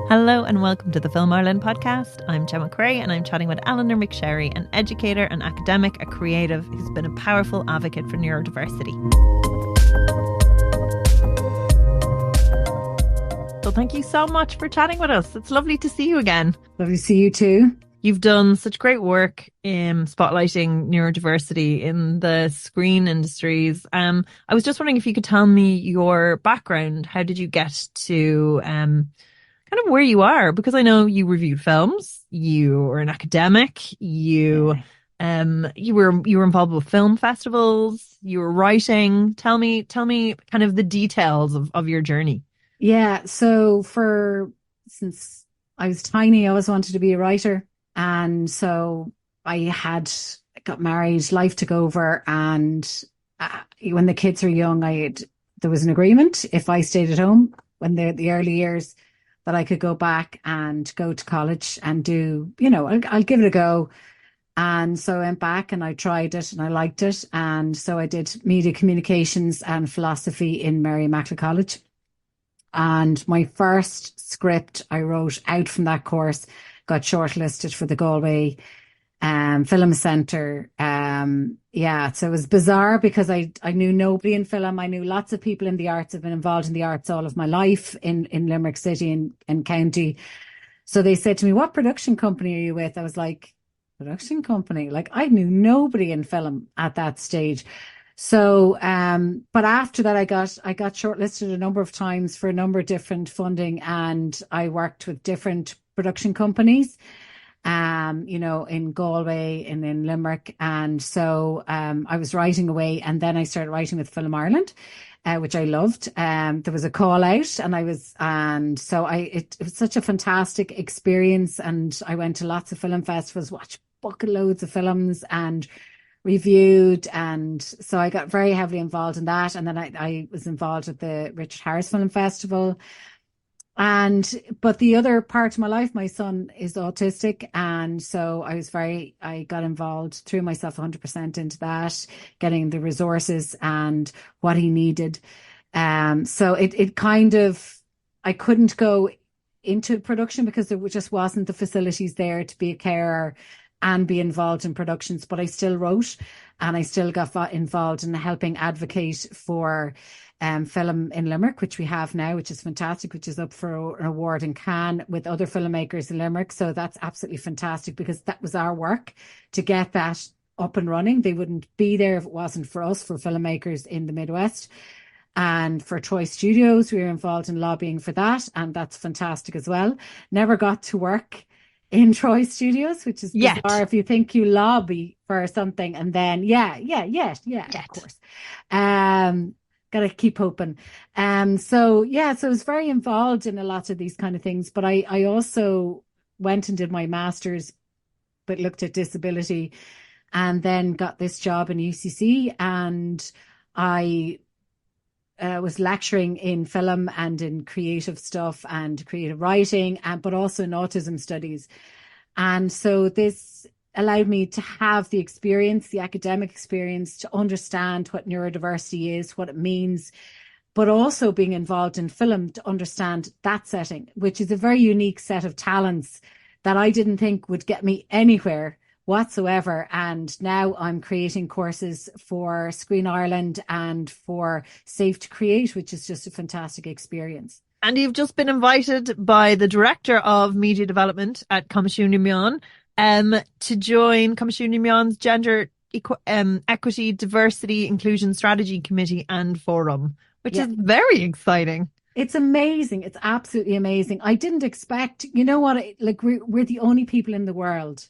Hello and welcome to the Film Ireland podcast. I'm Gemma Creagh and I'm chatting with Eleanor McSherry, an educator, an academic, a creative who's been a powerful advocate for neurodiversity. So thank you so much for chatting with us. It's lovely to see you again. Lovely to see you too. You've done such great work in spotlighting neurodiversity in the screen industries. I was just wondering if you could tell me your background. How did you get to kind of where you are? Because I know you reviewed films, you were an academic, you were involved with film festivals, you were writing. Tell me kind of the details of your journey. Yeah, so since I was tiny, I always wanted to be a writer. And so I got married, life took over. And when the kids were young, there was an agreement if I stayed at home when the early years that I could go back and go to college and do, I'll give it a go. And so I went back and I tried it and I liked it. And so I did media communications and philosophy in Mary Immaculate College. And my first script I wrote out from that course got shortlisted for the Galway Film Centre. So it was bizarre because I knew nobody in film. I knew lots of people in the arts. I've been involved in the arts all of my life in Limerick City and County. So they said to me, "What production company are you with?" I was like, "Production company?" Like I knew nobody in film at that stage. So, but after that, I got shortlisted a number of times for a number of different funding, and I worked with different production companies, in Galway and in Limerick. And so, I was writing away, and then I started writing with Film Ireland, which I loved. There was a call out it was such a fantastic experience. And I went to lots of film festivals, watched bucket loads of films and reviewed, and so I got very heavily involved in that. And then I was involved with the Richard Harris Film Festival. But the other part of my life, my son is autistic, and so I got involved, threw myself 100% into that, getting the resources and what he needed. So it kind of, I couldn't go into production because there just wasn't the facilities there to be a carer and be involved in productions, but I still wrote and I still got involved in helping advocate for film in Limerick, which we have now, which is fantastic, which is up for an award in Cannes with other filmmakers in Limerick. So that's absolutely fantastic because that was our work to get that up and running. They wouldn't be there if it wasn't for us, for filmmakers in the Midwest. And for Troy Studios, we were involved in lobbying for that, and that's fantastic as well. Never got to work in Troy Studios, which is bizarre if you think you lobby for something and then of course. Gotta keep hoping. So I was very involved in a lot of these kind of things, but I also went and did my master's but looked at disability, and then got this job in UCC, and I was lecturing in film and in creative stuff and creative writing, but also in autism studies. And so this allowed me to have the experience, the academic experience, to understand what neurodiversity is, what it means, but also being involved in film to understand that setting, which is a very unique set of talents that I didn't think would get me anywhere whatsoever. And now I'm creating courses for Screen Ireland and for Safe to Create, which is just a fantastic experience. And you've just been invited by the Director of Media Development at Coimisiún na Meán to join Coimisiún na Meán's Gender Equity, Diversity, Inclusion Strategy Committee and Forum, which is very exciting. It's amazing. It's absolutely amazing. I didn't expect, we're the only people in the world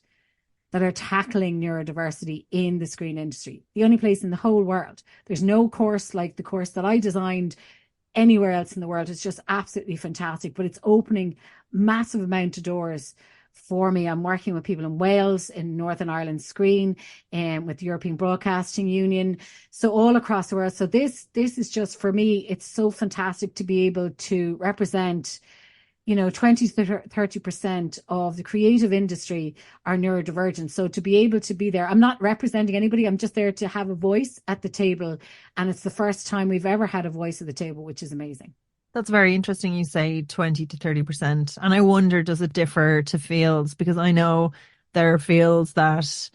that are tackling neurodiversity in the screen industry. The only place in the whole world. There's no course like the course that I designed anywhere else in the world. It's just absolutely fantastic, but it's opening massive amount of doors for me. I'm working with people in Wales, in Northern Ireland Screen, and with the European Broadcasting Union. So all across the world. So this is just, for me, it's so fantastic to be able to represent 20 to 30% of the creative industry are neurodivergent. So to be able to be there, I'm not representing anybody. I'm just there to have a voice at the table. And it's the first time we've ever had a voice at the table, which is amazing. That's very interesting. You say 20 to 30%. And I wonder, does it differ to fields? Because I know there are fields that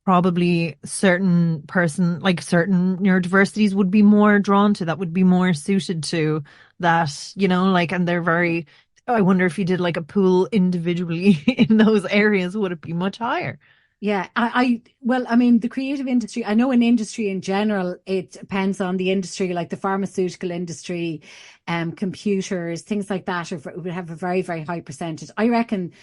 probably certain neurodiversities would be more drawn to, that would be more suited to that, like, and they're very, I wonder if you did like a pool individually in those areas, would it be much higher? Yeah, well, I mean, the creative industry, I know in industry in general, it depends on the industry, like the pharmaceutical industry, computers, things like that would have a very, very high percentage. I reckon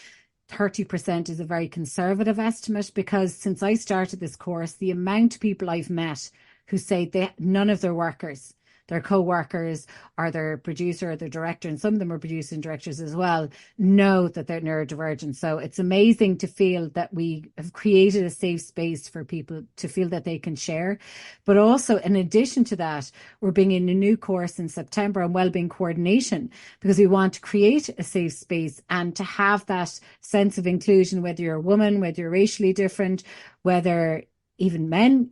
30% is a very conservative estimate because since I started this course, the amount of people I've met who say none of their workers, their co-workers or their producer or their director, and some of them are producers and directors as well, know that they're neurodivergent. So it's amazing to feel that we have created a safe space for people to feel that they can share. But also, in addition to that, we're bringing a new course in September on wellbeing coordination because we want to create a safe space and to have that sense of inclusion, whether you're a woman, whether you're racially different, whether even men,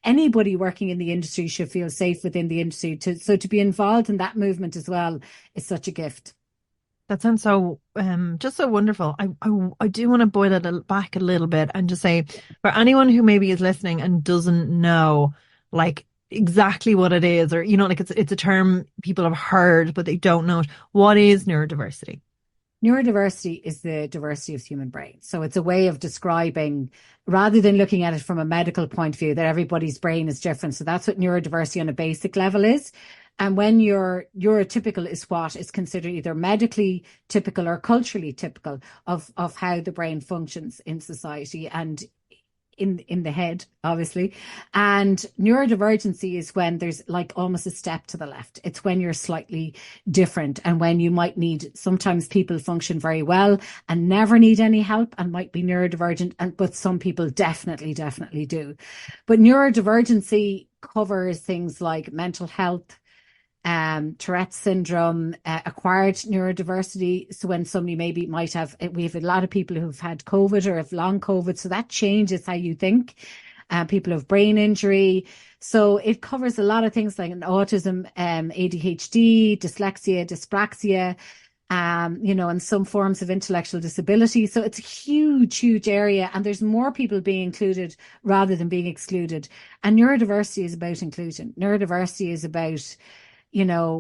anybody working in the industry should feel safe within the industry. So to be involved in that movement as well is such a gift. That sounds so just so wonderful. I do want to boil it back a little bit and just say for anyone who maybe is listening and doesn't know like exactly what it is, or like it's a term people have heard but they don't know it. What is neurodiversity? Neurodiversity is the diversity of human brain. So it's a way of describing, rather than looking at it from a medical point of view, that everybody's brain is different. So that's what neurodiversity on a basic level is. And when you're neurotypical is what is considered either medically typical or culturally typical of how the brain functions in society and in the head, obviously. And neurodivergency is when there's like almost a step to the left. It's when you're slightly different and when you might need, sometimes people function very well and never need any help and might be neurodivergent, but some people definitely do. But neurodivergency covers things like mental health, Tourette's syndrome, acquired neurodiversity. So when somebody maybe might have, we have a lot of people who've had COVID or have long COVID. So that changes how you think. People have brain injury. So it covers a lot of things like autism, ADHD, dyslexia, dyspraxia, and some forms of intellectual disability. So it's a huge, huge area. And there's more people being included rather than being excluded. And neurodiversity is about inclusion. Neurodiversity is about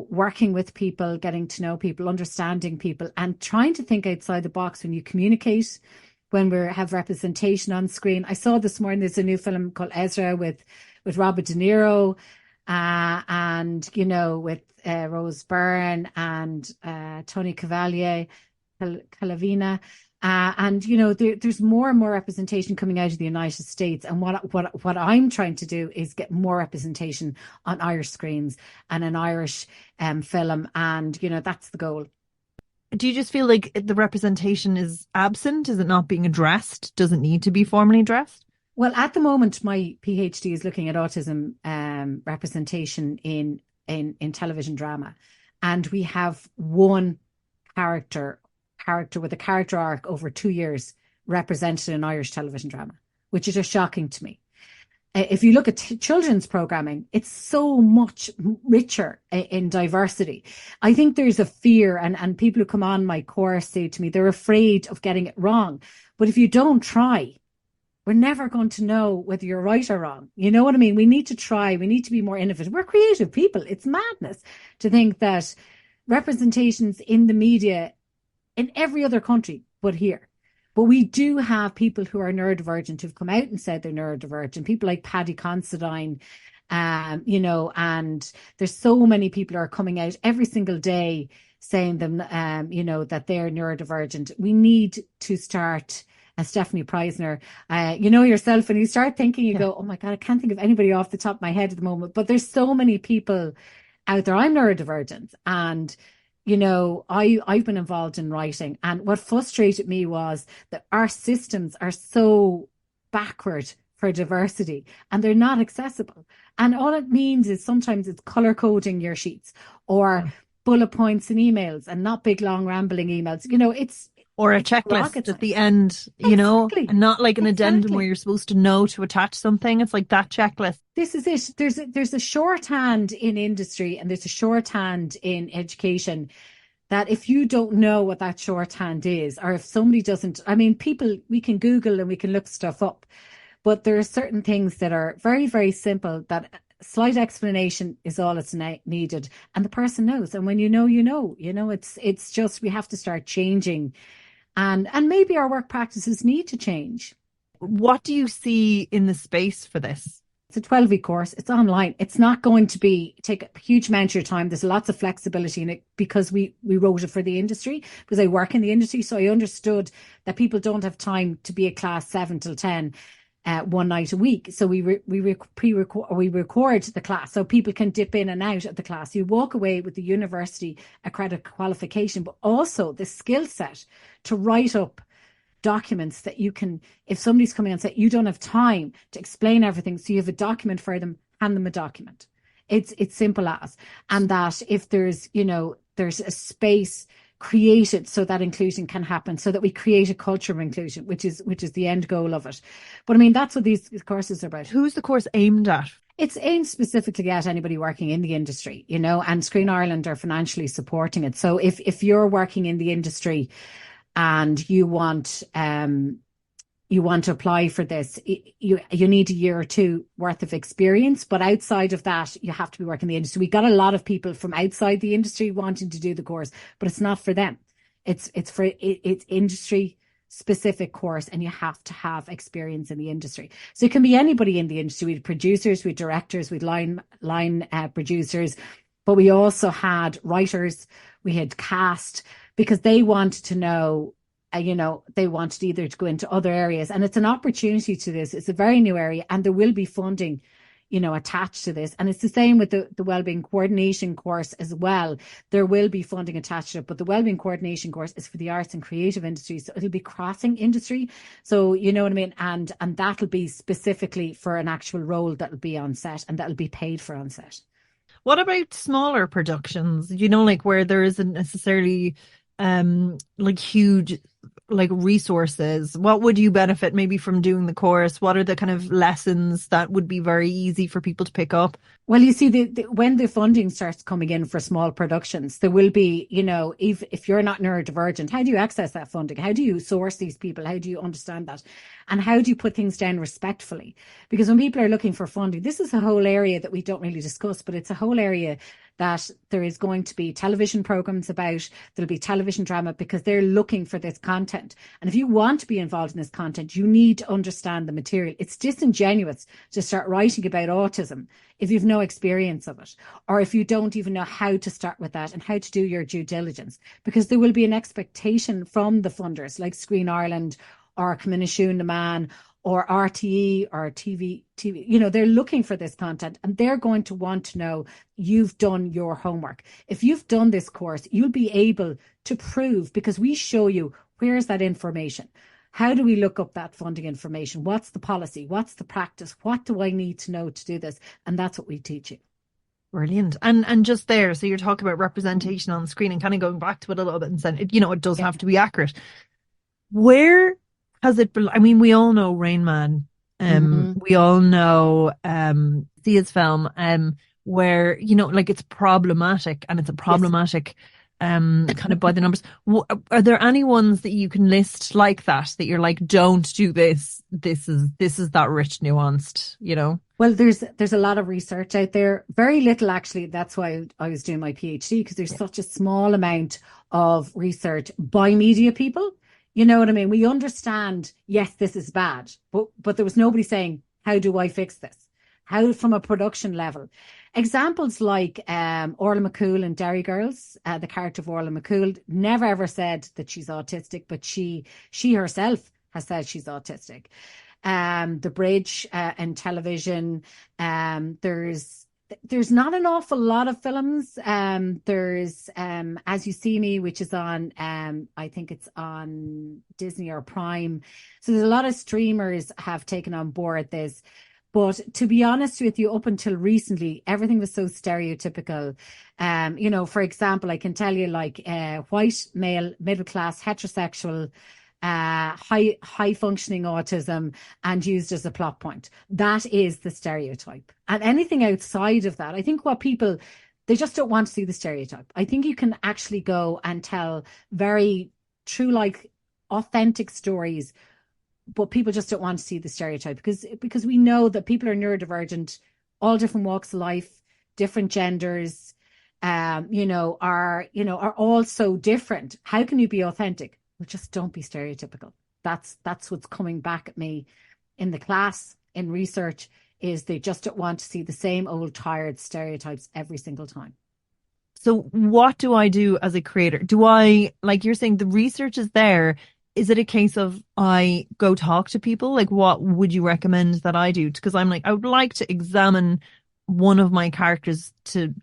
working with people, getting to know people, understanding people, and trying to think outside the box when you communicate, when we have representation on screen. I saw this morning there's a new film called Ezra with Robert De Niro, and with Rose Byrne and Tony Calavina. There's more and more representation coming out of the United States. And what I'm trying to do is get more representation on Irish screens and an Irish film. And, that's the goal. Do you just feel like the representation is absent? Is it not being addressed? Does it need to be formally addressed? Well, at the moment, my PhD is looking at autism representation in television drama. And we have one character with a character arc over 2 years represented in Irish television drama, which is just shocking to me. If you look at children's programming, it's so much richer in diversity. I think there's a fear, and people who come on my course say to me, they're afraid of getting it wrong. But if you don't try, we're never going to know whether you're right or wrong. You know what I mean? We need to try. We need to be more innovative. We're creative people. It's madness to think that representations in the media in every other country but here. But we do have people who are neurodivergent who've come out and said they're neurodivergent. People like Paddy Considine, and there's so many people who are coming out every single day saying them, that they're neurodivergent. We need to start, as Stephanie Preisner, yourself, when you start thinking, you go, oh my God, I can't think of anybody off the top of my head at the moment. But there's so many people out there. I'm neurodivergent, and I've been involved in writing, and what frustrated me was that our systems are so backward for diversity and they're not accessible. And all it means is sometimes it's color coding your sheets or bullet points in emails and not big, long, rambling emails. Or a It's not rocket checklist at science. the end, Exactly. and not like an addendum where Exactly. you're supposed to know to attach something. It's like that checklist. This is it. There's a shorthand in industry and there's a shorthand in education that if you don't know what that shorthand is, or if somebody doesn't, I mean, people, we can Google and we can look stuff up, but there are certain things that are very, very simple that slight explanation is all it's needed. And the person knows. And when it's just, we have to start changing and maybe our work practices need to change. What do you see in the space for this? It's a 12-week course. It's online. It's not going to take a huge amount of your time. There's lots of flexibility in it because we wrote it for the industry, because I work in the industry. So I understood that people don't have time to be at class 7 till 10 one night a week. So we record the class so people can dip in and out of the class. You walk away with the university accredited qualification, but also the skill set to write up documents that you can, if somebody's coming and say you don't have time to explain everything, so you have a document for them, hand them a document. It's simple as, and that if there's a space created so that inclusion can happen, so that we create a culture of inclusion, which is the end goal of it. But I mean, that's what these courses are about. Who's the course aimed at? It's aimed specifically at anybody working in the industry, and Screen Ireland are financially supporting it. So if you're working in the industry and you want to apply for this, you need a year or two worth of experience. But outside of that, you have to be working in the industry. We got a lot of people from outside the industry wanting to do the course, but it's not for them. It's industry specific course, and you have to have experience in the industry. So it can be anybody in the industry. We had producers, we had directors, we had line producers, but we also had writers, we had cast, because they wanted to know, they wanted either to go into other areas. And it's an opportunity to this. It's a very new area, and there will be funding, attached to this. And it's the same with the Wellbeing coordination course as well. There will be funding attached to it, but the Wellbeing coordination course is for the arts and creative industry. So it'll be crossing industry. So, you know what I mean? And that'll be specifically for an actual role that'll be on set, and that'll be paid for on set. What about smaller productions? Like where there isn't necessarily like huge like resources? What would you benefit maybe from doing the course? What are the kind of lessons that would be very easy for people to pick up? Well, you see, when the funding starts coming in for small productions, there will be, if you're not neurodivergent, how do you access that funding? How do you source these people? How do you understand that? And how do you put things down respectfully? Because when people are looking for funding, this is a whole area that we don't really discuss, but it's a whole area that there is going to be television programs about, there'll be television drama, because they're looking for this content. And if you want to be involved in this content, you need to understand the material. It's disingenuous to start writing about autism if you've no experience of it, or if you don't even know how to start with that and how to do your due diligence, because there will be an expectation from the funders like Screen Ireland or Communication the Man or RTE or TV, they're looking for this content, and they're going to want to know you've done your homework. If you've done this course, you'll be able to prove, because we show you where's that information. How do we look up that funding information? What's the policy? What's the practice? What do I need to know to do this? And that's what we teach you. Brilliant. And just there, so you're talking about representation on screen and kind of going back to it a little bit and saying, it does have to be accurate. Where has it been? I mean, we all know Rain Man. We all know Sia's film, where, like it's problematic, and it's a problematic kind of by the numbers. Are there any ones that you can list like that you're like, don't do this? This is that rich, nuanced, Well, there's a lot of research out there. Very little, actually. That's why I was doing my PhD, because there's such a small amount of research by media people. You know what I mean? We understand, yes, this is bad, but there was nobody saying, how do I fix this? How, from a production level? Examples like Orla McCool in Derry Girls, the character of Orla McCool, never ever said that she's autistic, but she herself has said she's autistic. The Bridge in television, there's not an awful lot of films. There's As You See Me, which is on, I think it's on Disney or Prime. So there's a lot of streamers have taken on board this. But to be honest with you, up until recently, everything was so stereotypical. For example, I can tell you like white, male, middle class, heterosexual, high functioning autism, and used as a plot point. That is the stereotype. And anything outside of that, I think they just don't want to see the stereotype. I think you can actually go and tell very true, like authentic stories, but people just don't want to see the stereotype because we know that people are neurodivergent, all different walks of life, different genders, are all so different. How can you be authentic? Well, just don't be stereotypical. That's what's coming back at me in the class, in research, is they just don't want to see the same old tired stereotypes every single time. So what do I do as a creator? Do I, like you're saying, the research is there. Is it a case of I go talk to people? Like, what would you recommend that I do? Because I'm like, I would like to examine one of my characters to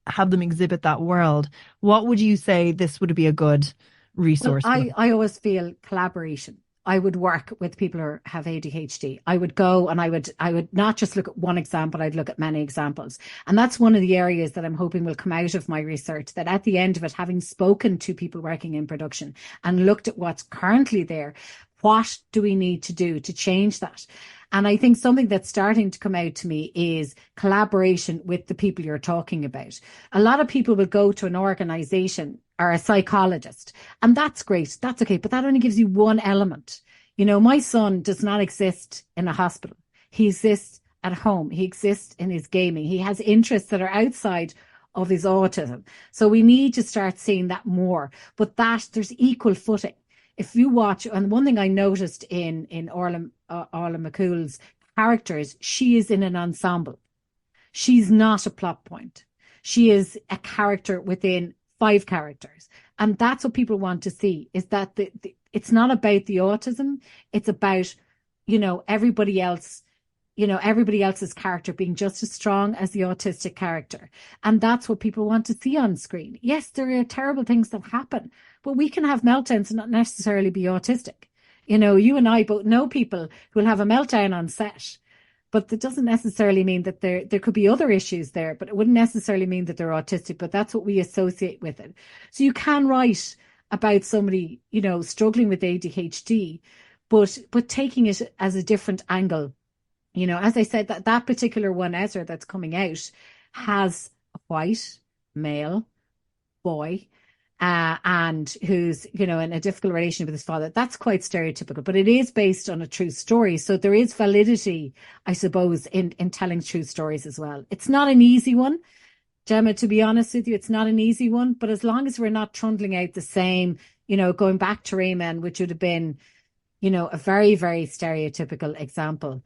have them exhibit that world. What would you say this would be a good resource? Well, I always feel collaboration. I would work with people who have ADHD. I would go and I would not just look at one example, I'd look at many examples. And that's one of the areas that I'm hoping will come out of my research, that at the end of it, having spoken to people working in production and looked at what's currently there, what do we need to do to change that? And I think something that's starting to come out to me is collaboration with the people you're talking about. A lot of people will go to an organization or a psychologist, and that's great. That's okay. But that only gives you one element. My son does not exist in a hospital. He exists at home. He exists in his gaming. He has interests that are outside of his autism. So we need to start seeing that more, but that there's equal footing. If you watch, and one thing I noticed in Orla McCool's characters, she is in an ensemble. She's not a plot point. She is a character within 5 characters. And that's what people want to see, is that it's not about the autism. It's about, everybody else, everybody else's character being just as strong as the autistic character. And that's what people want to see on screen. Yes, there are terrible things that happen, but we can have meltdowns and not necessarily be autistic. You and I both know people who will have a meltdown on set, but that doesn't necessarily mean that there could be other issues there, but it wouldn't necessarily mean that they're autistic, but that's what we associate with it. So you can write about somebody, struggling with ADHD, but taking it as a different angle. As I said, that particular one, Ezra, that's coming out, has a white male boy, and who's, in a difficult relationship with his father. That's quite stereotypical, but it is based on a true story. So there is validity, I suppose, in telling true stories as well. It's not an easy one, Gemma, to be honest with you. It's not an easy one, but as long as we're not trundling out the same, going back to Rayman, which would have been, a very, very stereotypical example.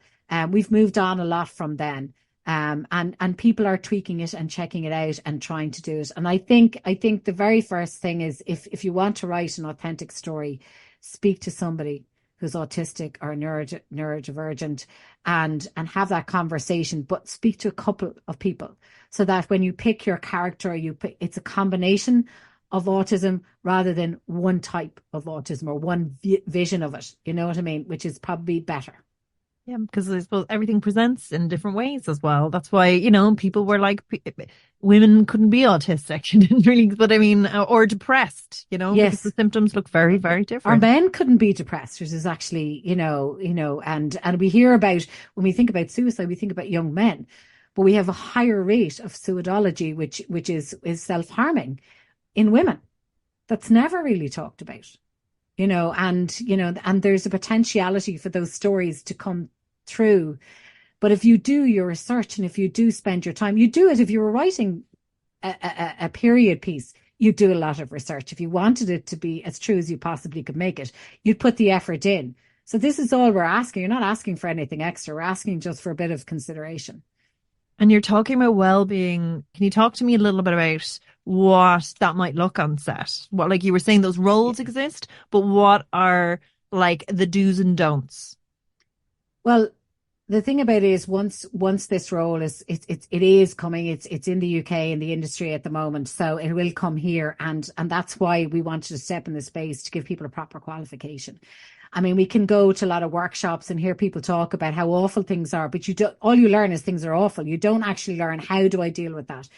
We've moved on a lot from then. And people are tweaking it and checking it out and trying to do it. And I think the very first thing is, if you want to write an authentic story, speak to somebody who's autistic or neurodivergent and have that conversation, but speak to a couple of people so that when you pick your character, it's a combination of autism rather than one type of autism or one vision of it. You know what I mean? Which is probably better. Yeah, because I suppose everything presents in different ways as well. That's why, people were like, women couldn't be autistic. Didn't really, but I mean, or depressed, Yes. Because the symptoms look very, very different. Our men couldn't be depressed, which is actually, and we hear about, when we think about suicide, we think about young men, but we have a higher rate of suicidology, which is self-harming in women. That's never really talked about. And there's a potentiality for those stories to come through. But if you do your research and if you do spend your time, you do it. If you were writing a period piece, you'd do a lot of research. If you wanted it to be as true as you possibly could make it, you'd put the effort in. So this is all we're asking. You're not asking for anything extra. We're asking just for a bit of consideration. And you're talking about well-being. Can you talk to me a little bit about what that might look on set? What, like you were saying, those roles exist, but what are like the do's and don'ts? Well, the thing about it is once this role it is coming, it's in the UK in the industry at the moment, so it will come here, and that's why we wanted to step in the space to give people a proper qualification. I mean, we can go to a lot of workshops and hear people talk about how awful things are, but all you learn is things are awful. You don't actually learn, how do I deal with that?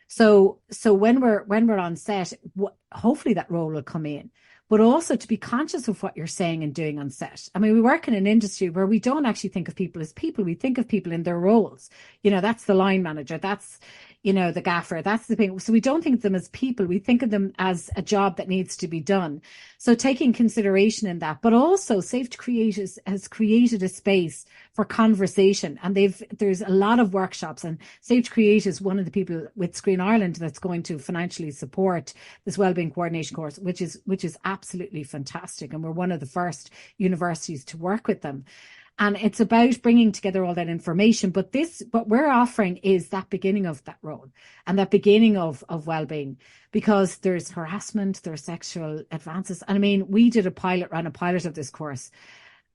So when we're on set, hopefully that role will come in, but also to be conscious of what you're saying and doing on set. I mean, we work in an industry where we don't actually think of people as people. We think of people in their roles. That's the line manager. That's, the gaffer. That's the thing. So we don't think of them as people. We think of them as a job that needs to be done. So taking consideration in that, but also Safe to Create has created a space for conversation. And there's a lot of workshops, and Safe to Create is one of the people with Screen Ireland that's going to financially support this wellbeing coordination course, which is absolutely fantastic. And we're one of the first universities to work with them. And it's about bringing together all that information. But what we're offering is that beginning of that role and that beginning of well-being, because there's harassment, there's sexual advances. And I mean, we ran a pilot of this course,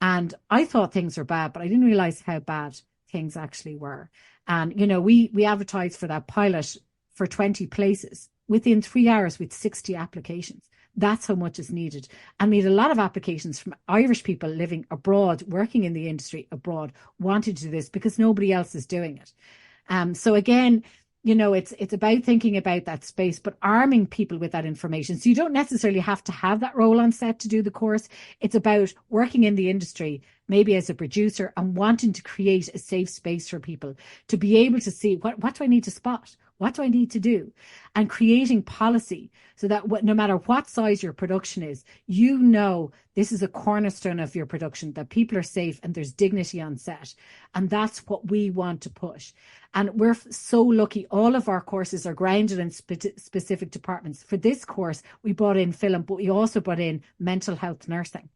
and I thought things were bad, but I didn't realize how bad things actually were. And, we advertised for that pilot for 20 places within 3 hours with 60 applications. That's how much is needed. And we had a lot of applications from Irish people living abroad, working in the industry abroad, wanting to do this because nobody else is doing it. So again, it's about thinking about that space, but arming people with that information. So you don't necessarily have to have that role on set to do the course. It's about working in the industry, maybe as a producer, and wanting to create a safe space for people to be able to see what do I need to spot? What do I need to do? And creating policy so that no matter what size your production is, this is a cornerstone of your production, that people are safe and there's dignity on set. And that's what we want to push. And we're so lucky. All of our courses are grounded in specific departments. For this course, we brought in film, but we also brought in mental health nursing.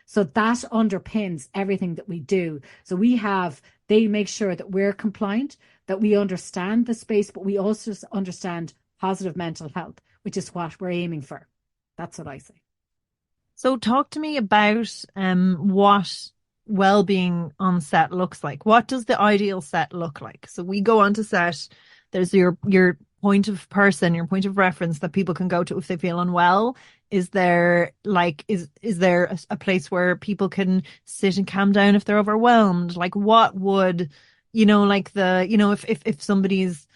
So that underpins everything that we do. So they make sure that we're compliant, that we understand the space, but we also understand positive mental health, which is what we're aiming for. That's what I say. So talk to me about what well-being on set looks like. What does the ideal set look like? So we go onto set, there's your point of person, your point of reference that people can go to if they feel unwell. Is there is there a place where people can sit and calm down if they're overwhelmed? Like what would, if somebody's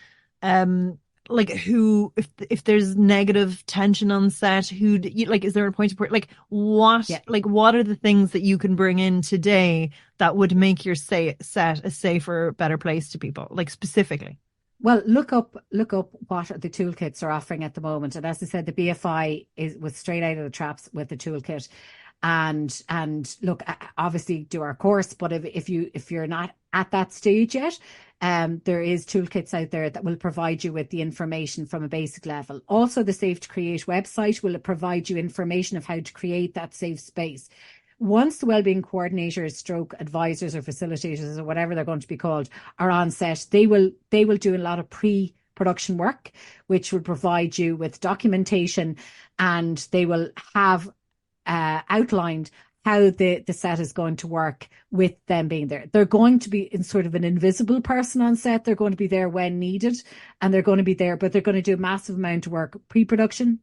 if there's negative tension on set, is there a point of what are the things that you can bring in today that would make your set a safer, better place to people, like specifically? Well, look up what the toolkits are offering at the moment. And as I said, the BFI was straight out of the traps with the toolkit. And look, obviously do our course, but if you're not at that stage yet, there is toolkits out there that will provide you with the information from a basic level. Also, the Safe to Create website will provide you information of how to create that safe space. Once the wellbeing coordinators, stroke advisors or facilitators or whatever they're going to be called are on set, they will do a lot of pre-production work, which will provide you with documentation, and they will have outlined how the set is going to work with them being there. They're going to be in sort of an invisible person on set. They're going to be there when needed, and they're going to be there, but they're going to do a massive amount of work pre-production.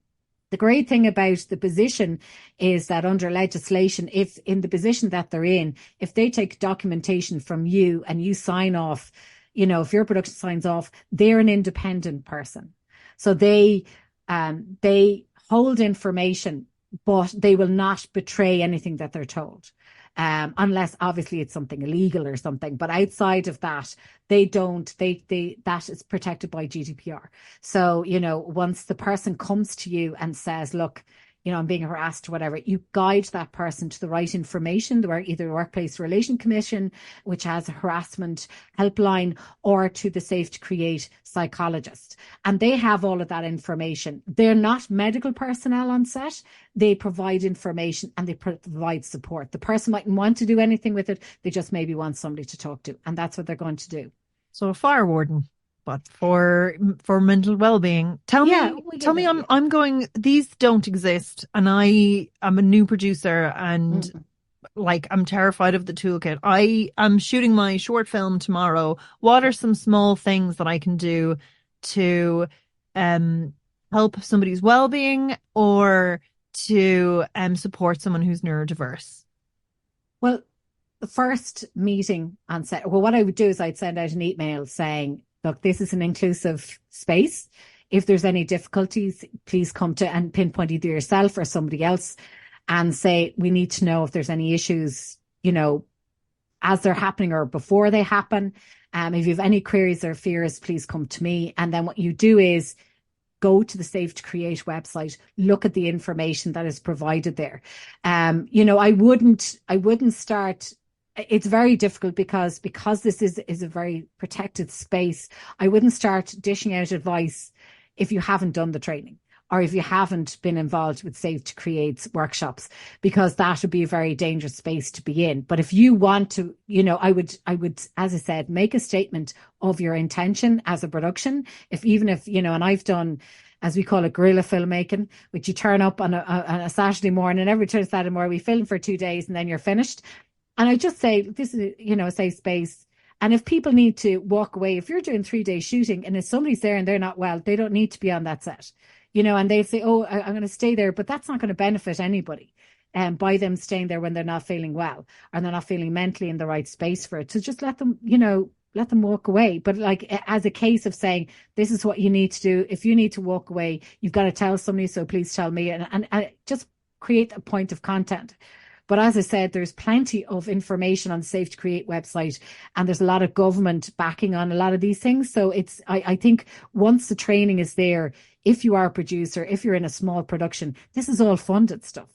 The great thing about the position is that under legislation, if in the position that they're in, if they take documentation from you and you sign off, if your production signs off, they're an independent person. So they hold information, but they will not betray anything that they're told. Unless obviously it's something illegal or something, but outside of that, that is protected by GDPR. So, once the person comes to you and says, look, I'm being harassed or whatever, you guide that person to the right information, either the Workplace Relation Commission, which has a harassment helpline, or to the Safe to Create psychologist. And they have all of that information. They're not medical personnel on set. They provide information and they provide support. The person mightn't want to do anything with it. They just maybe want somebody to talk to. And that's what they're going to do. So a fire warden, but for mental well-being. Tell me, I'm going, these don't exist, and I am a new producer, and I'm terrified of the toolkit. I am shooting my short film tomorrow. What are some small things that I can do to help somebody's well-being or to support someone who's neurodiverse? Well, the first meeting on set, well, what I would do is I'd send out an email saying, look, this is an inclusive space. If there's any difficulties, please come to and pinpoint either yourself or somebody else and say, we need to know if there's any issues, as they're happening or before they happen. If you have any queries or fears, please come to me. And then what you do is go to the Safe to Create website, look at the information that is provided there. I wouldn't start. It's very difficult because this is a very protected space. I wouldn't start dishing out advice if you haven't done the training or if you haven't been involved with Safe to Create workshops, because that would be a very dangerous space to be in. But if you want to, I would, as I said, make a statement of your intention as a production. Even if, and I've done, as we call it, guerrilla filmmaking, which you turn up on a Saturday morning, and every Saturday morning we film for 2 days and then you're finished. And I just say, this is, a safe space. And if people need to walk away, if you're doing 3 days shooting and if somebody's there and they're not well, they don't need to be on that set, and they say, oh, I'm going to stay there, but that's not going to benefit anybody by them staying there when they're not feeling well or they're not feeling mentally in the right space for it. So just let them, let them walk away. But like as a case of saying, this is what you need to do. If you need to walk away, you've got to tell somebody, so please tell me, and just create a point of contact. But as I said, there's plenty of information on the Safe to Create website, and there's a lot of government backing on a lot of these things. So I think once the training is there, if you are a producer, if you're in a small production, this is all funded stuff.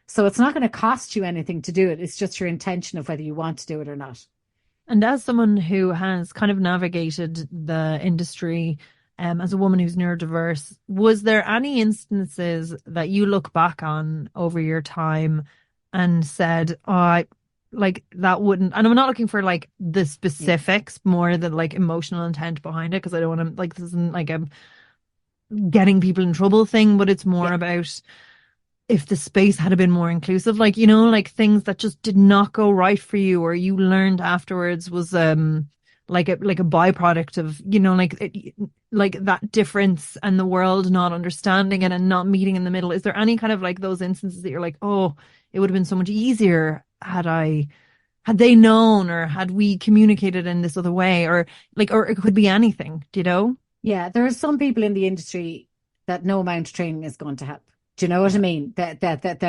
So it's not going to cost you anything to do it. It's just your intention of whether you want to do it or not. And as someone who has kind of navigated the industry, as a woman who's neurodiverse, was there any instances that you look back on over your time and said, oh, like that wouldn't, and I'm not looking for like the specifics, more than like emotional intent behind it, because I don't want to, like, this isn't like a getting people in trouble thing, but it's more Yeah. about if the space had been more inclusive, like, like things that just did not go right for you or you learned afterwards was like a byproduct of, like that difference and the world not understanding it and not meeting in the middle. Is there any kind of like those instances that you're like, oh, it would have been so much easier had they known, or had we communicated in this other way, or like, or it could be anything, do you know? Yeah, there are some people in the industry that no amount of training is going to help. Do you know what I Yeah. mean? That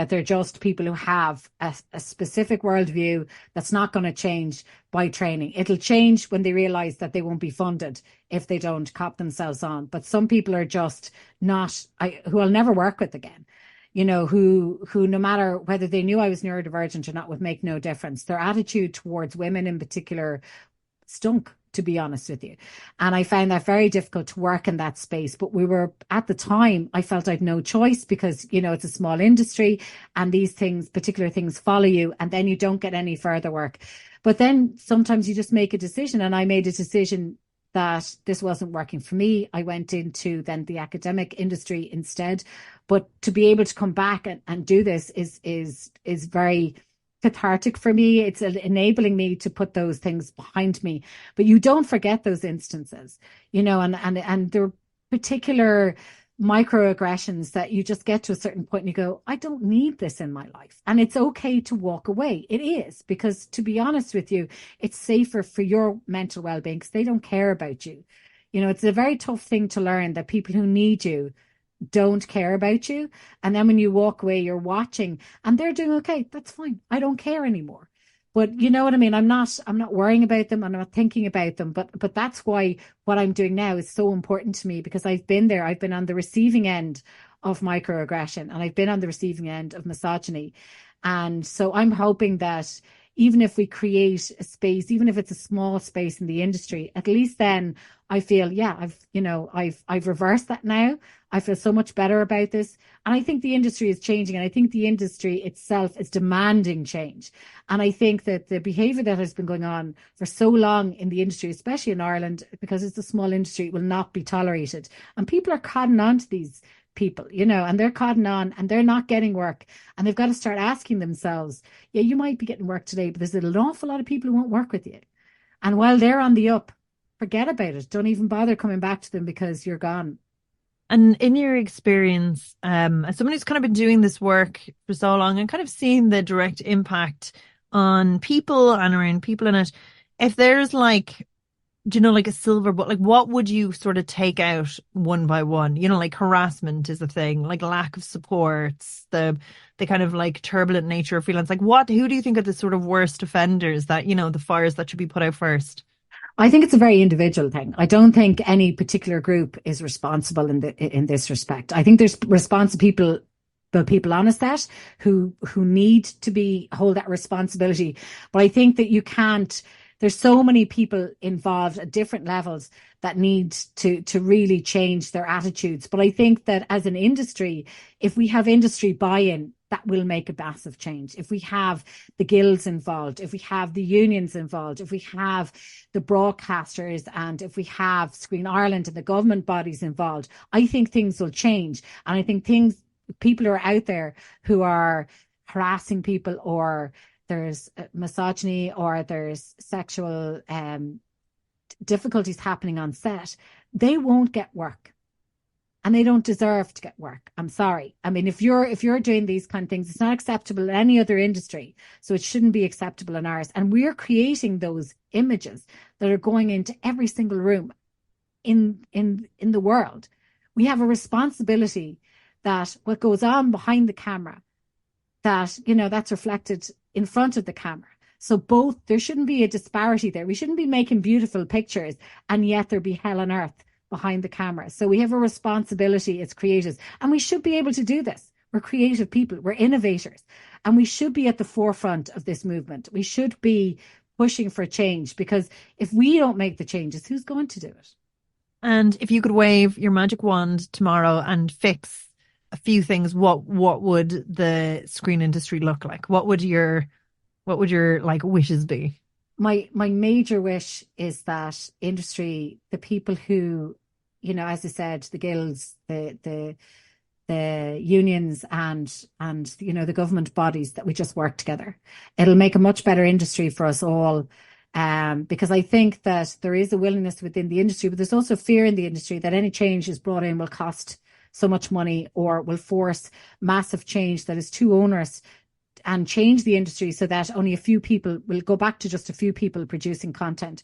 they're just people who have a specific worldview that's not going to change by training. It'll change when they realize that they won't be funded if they don't cop themselves on. But some people are just not, who I'll never work with again. Who no matter whether they knew I was neurodivergent or not would make no difference. Their attitude towards women in particular stunk, to be honest with you. And I found that very difficult to work in that space. But we were, at the time, I felt I'd no choice because, it's a small industry and these things, particular things follow you, and then you don't get any further work. But then sometimes you just make a decision. And I made a decision that this wasn't working for me. I went into then the academic industry instead. But to be able to come back and do this is very cathartic for me. It's enabling me to put those things behind me. But you don't forget those instances, and there are particular microaggressions that you just get to a certain point and you go, I don't need this in my life. And it's okay to walk away. It is, because to be honest with you, it's safer for your mental well-being because they don't care about you. It's a very tough thing to learn that people who need you don't care about you. And then when you walk away, you're watching and they're doing okay. That's fine. I don't care anymore. But you know what I mean? I'm not worrying about them. I'm not thinking about them. But that's why what I'm doing now is so important to me, because I've been there. I've been on the receiving end of microaggression and I've been on the receiving end of misogyny. And so I'm hoping that even if we create a space, even if it's a small space in the industry, at least then I feel, yeah, I've reversed that now. I feel so much better about this. And I think the industry is changing. And I think the industry itself is demanding change. And I think that the behavior that has been going on for so long in the industry, especially in Ireland, because it's a small industry, will not be tolerated. And people are cotton on to these people, and they're cotton on and they're not getting work. And they've got to start asking themselves, yeah, you might be getting work today, but there's an awful lot of people who won't work with you. And while they're on the up, forget about it. Don't even bother coming back to them because you're gone. And in your experience, as someone who's kind of been doing this work for so long and kind of seeing the direct impact on people and around people in it, if there's like, do you know, like a silver bullet, like what would you sort of take out one by one? You know, like harassment is a thing, like lack of supports, the kind of like turbulent nature of freelance. Like who do you think are the sort of worst offenders that, you know, the fires that should be put out first? I think it's a very individual thing. I don't think any particular group is responsible in this respect. I think there's responsible people, the people on a set who need to hold that responsibility. But I think that you can't. There's so many people involved at different levels that need to really change their attitudes. But I think that as an industry, if we have industry buy-in, that will make a massive change. If we have the guilds involved, if we have the unions involved, if we have the broadcasters, and if we have Screen Ireland and the government bodies involved, I think things will change. And I think people are out there who are harassing people, or there's misogyny, or there's sexual difficulties happening on set, they won't get work. And they don't deserve to get work. I'm sorry. I mean, if you're doing these kind of things, it's not acceptable in any other industry. So it shouldn't be acceptable in ours. And we're creating those images that are going into every single room in the world. We have a responsibility that what goes on behind the camera, that, you know, that's reflected in front of the camera. So there shouldn't be a disparity there. We shouldn't be making beautiful pictures and yet there be hell on earth behind the camera. So we have a responsibility as creatives, and we should be able to do this. We're creative people, we're innovators, and we should be at the forefront of this movement. We should be pushing for change, because if we don't make the changes, who's going to do it? And if you could wave your magic wand tomorrow and fix a few things, what would the screen industry look like? What would your like wishes be? My major wish is that industry, the people who, you know, as I said, the guilds, the unions, and you know, the government bodies, that we just work together. It'll make a much better industry for us all. Because I think that there is a willingness within the industry, but there's also fear in the industry that any change is brought in will cost so much money, or will force massive change that is too onerous, and change the industry so that only a few people will go back to just a few people producing content.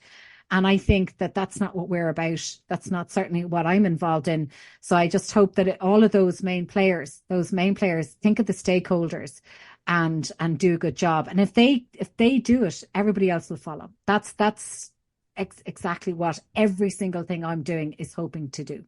And I think that that's not what we're about. That's not certainly what I'm involved in. So I just hope that all of those main players think of the stakeholders and do a good job. And if they do it, everybody else will follow. That's exactly what every single thing I'm doing is hoping to do.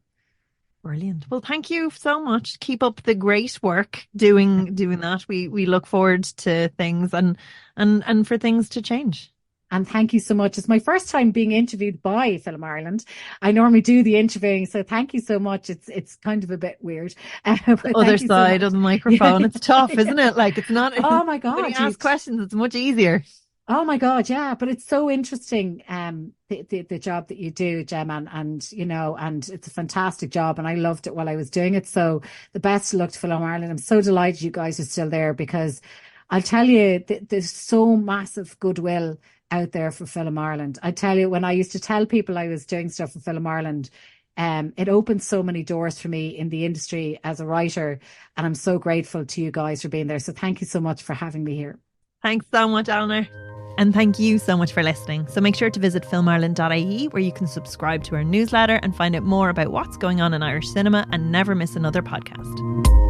Brilliant. Well, thank you so much. Keep up the great work doing that. We look forward to things and for things to change. And thank you so much. It's my first time being interviewed by Film Ireland. I normally do the interviewing, so thank you so much. It's kind of a bit weird. The other side of the microphone. It's tough, isn't it? Like, it's not. Oh my God. When you ask questions, it's much easier. Oh my God, yeah, but it's so interesting, the job that you do, Gemma, and you know, and it's a fantastic job, and I loved it while I was doing it. So the best of luck to Film Ireland. I'm so delighted you guys are still there, because I'll tell you, there's so massive goodwill out there for Film Ireland. I tell you, when I used to tell people I was doing stuff for Film Ireland, it opened so many doors for me in the industry as a writer, and I'm so grateful to you guys for being there. So thank you so much for having me here. Thanks so much, Eleanor. And thank you so much for listening. So make sure to visit filmireland.ie, where you can subscribe to our newsletter and find out more about what's going on in Irish cinema and never miss another podcast.